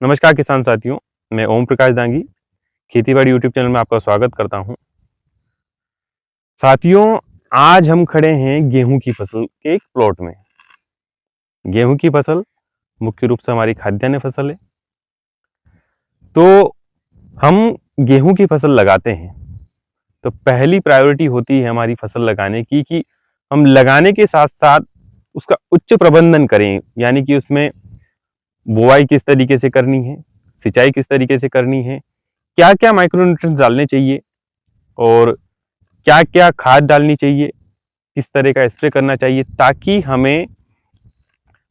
नमस्कार किसान साथियों, मैं ओम प्रकाश दांगी खेतीबाड़ी यूट्यूब चैनल में आपका स्वागत करता हूं। साथियों, आज हम खड़े हैं गेहूं की फसल के एक प्लॉट में। गेहूं की फसल मुख्य रूप से हमारी खाद्यान्न फसल है। तो हम गेहूं की फसल लगाते हैं तो पहली प्रायोरिटी होती है हमारी फसल लगाने की कि हम लगाने के साथ साथ उसका उच्च प्रबंधन करें, यानी कि उसमें बुआई किस तरीके से करनी है, सिंचाई किस तरीके से करनी है, क्या क्या माइक्रोन्यूट्रिएंट्स डालने चाहिए और क्या क्या खाद डालनी चाहिए, किस तरह का स्प्रे करना चाहिए ताकि हमें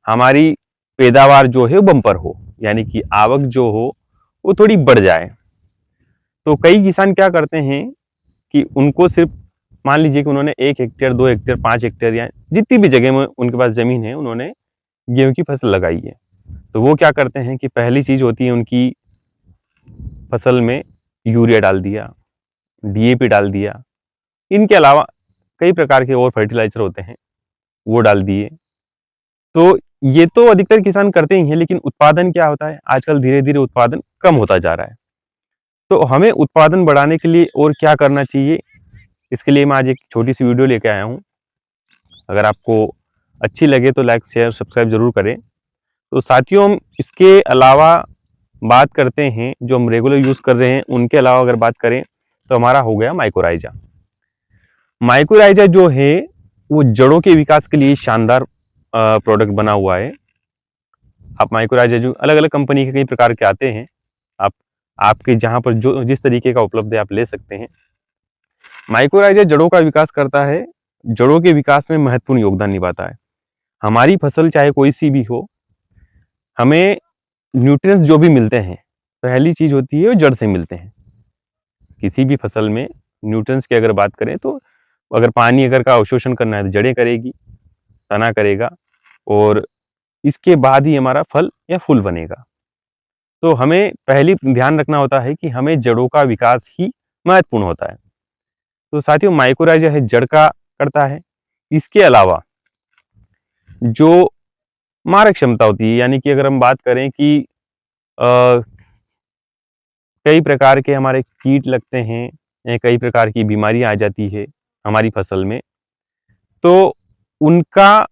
हमारी पैदावार जो है वो बम्पर हो, यानी कि आवक जो हो वो थोड़ी बढ़ जाए। तो कई किसान क्या करते हैं कि उनको सिर्फ मान लीजिए कि उन्होंने 1 हेक्टेयर 2 हेक्टेयर 5 हेक्टेयर या जितनी भी जगह में उनके पास जमीन है उन्होंने गेहूं की फसल लगाई है। तो वो क्या करते हैं कि पहली चीज होती है उनकी फसल में यूरिया डाल दिया, डीएपी डाल दिया। इनके अलावा कई प्रकार के और फर्टिलाइजर होते हैं वो डाल दिए। तो ये तो अधिकतर किसान करते ही हैं, लेकिन उत्पादन क्या होता है आजकल धीरे धीरे उत्पादन कम होता जा रहा है। तो हमें उत्पादन बढ़ाने के लिए और क्या करना चाहिए, इसके लिए मैं आज एक छोटी सी वीडियो लेके आया हूँ। अगर आपको अच्छी लगे तो लाइक शेयर सब्सक्राइब जरूर करें। तो साथियों, हम इसके अलावा बात करते हैं जो हम रेगुलर यूज कर रहे हैं उनके अलावा अगर बात करें तो हमारा हो गया माइकोराइजा। माइकोराइजा जो है वो जड़ों के विकास के लिए शानदार प्रोडक्ट बना हुआ है। आप माइक्रोराइजा जो अलग अलग कंपनी के कई प्रकार के आते हैं, आप आपके जहां पर जो जिस तरीके का उपलब्ध है आप ले सकते हैं। माइक्रोराइजा जड़ों का विकास करता है, जड़ों के विकास में महत्वपूर्ण योगदान निभाता है। हमारी फसल चाहे कोई सी भी हो, हमें न्यूट्रिएंट्स जो भी मिलते हैं पहली चीज होती है वो जड़ से मिलते हैं। किसी भी फसल में न्यूट्रिएंट्स की अगर बात करें तो अगर पानी अगर का अवशोषण करना है तो जड़ें करेगी, तना करेगा और इसके बाद ही हमारा फल या फूल बनेगा। तो हमें पहली ध्यान रखना होता है कि हमें जड़ों का विकास ही महत्वपूर्ण होता है। तो साथियों, माइकोराइजा है जड़ का करता है। इसके अलावा जो मारक क्षमता होती है, यानी कि अगर हम बात करें कि कई प्रकार के हमारे कीट लगते हैं या कई प्रकार की बीमारी आ जाती है हमारी फसल में, तो उनका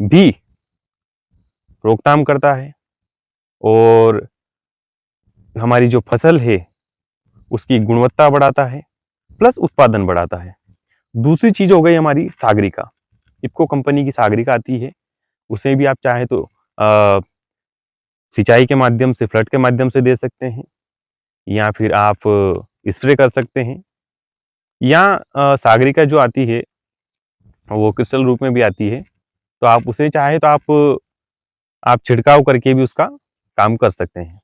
भी रोकथाम करता है और हमारी जो फसल है उसकी गुणवत्ता बढ़ाता है, प्लस उत्पादन बढ़ाता है। दूसरी चीज हो गई हमारी सागरिका। इफ्को कंपनी की सागरिका आती है, उसे भी आप चाहे तो सिंचाई के माध्यम से फ्लड के माध्यम से दे सकते हैं या फिर आप स्प्रे कर सकते हैं। या सागरिका जो आती है वो क्रिस्टल रूप में भी आती है, तो आप उसे चाहे तो आप छिड़काव करके भी उसका काम कर सकते हैं।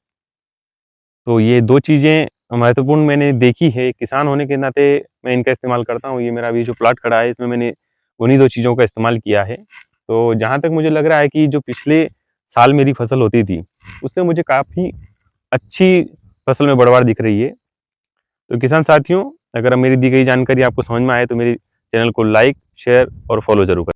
तो ये दो चीज़ें महत्वपूर्ण मैंने देखी है, किसान होने के नाते मैं इनका इस्तेमाल करता हूँ। ये मेरा अभी जो प्लॉट खड़ा है इसमें मैंने उन्हीं दो चीज़ों का इस्तेमाल किया है। तो जहाँ तक मुझे लग रहा है कि जो पिछले साल मेरी फसल होती थी उससे मुझे काफ़ी अच्छी फसल में बढ़वार दिख रही है। तो किसान साथियों, अगर मेरी दी गई जानकारी आपको समझ में आए तो मेरे चैनल को लाइक शेयर और फॉलो जरूर करें।